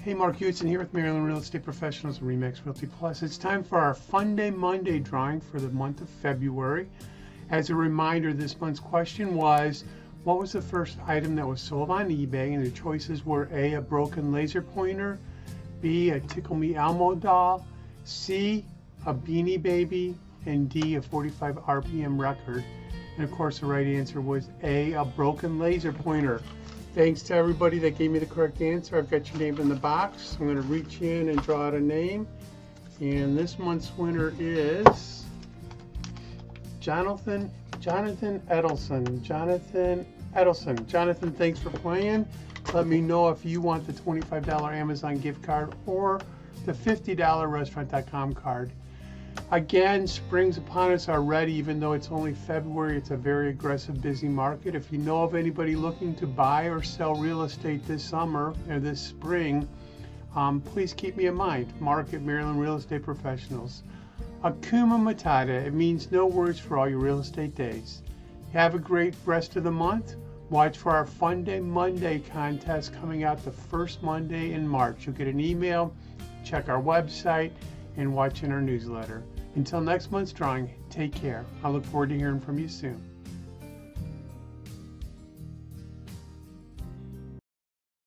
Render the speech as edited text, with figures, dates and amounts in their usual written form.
Hey, Mark Hewitson here with Maryland Real Estate Professionals and RE/MAX Realty Plus. It's time for our Funday Monday drawing for the month of February. As a reminder, this month's question was, what was the first item that was sold on eBay? And the choices were A, a broken laser pointer, B, a Tickle Me Elmo doll, C, a Beanie Baby, and D, a 45 RPM record. And of course, the right answer was A, a broken laser pointer. Thanks to everybody that gave me the correct answer. I've got your name in the box. I'm going to reach in and draw out a name. And this month's winner is Jonathan Edelson. Jonathan, thanks for playing. Let me know if you want the $25 Amazon gift card or the $50 restaurant.com card. Again, spring's upon us already. Even though it's only February, it's a very aggressive, busy market. If you know of anybody looking to buy or sell real estate this summer or this spring, please keep me in mind. Mark at Maryland Real Estate Professionals. Akuma Matata. It means no worries for all your real estate days. Have a great rest of the month. Watch for our Funday Monday contest coming out the first Monday in March. You'll get an email, check our website, and watch in our newsletter. Until next month's drawing, take care. I look forward to hearing from you soon.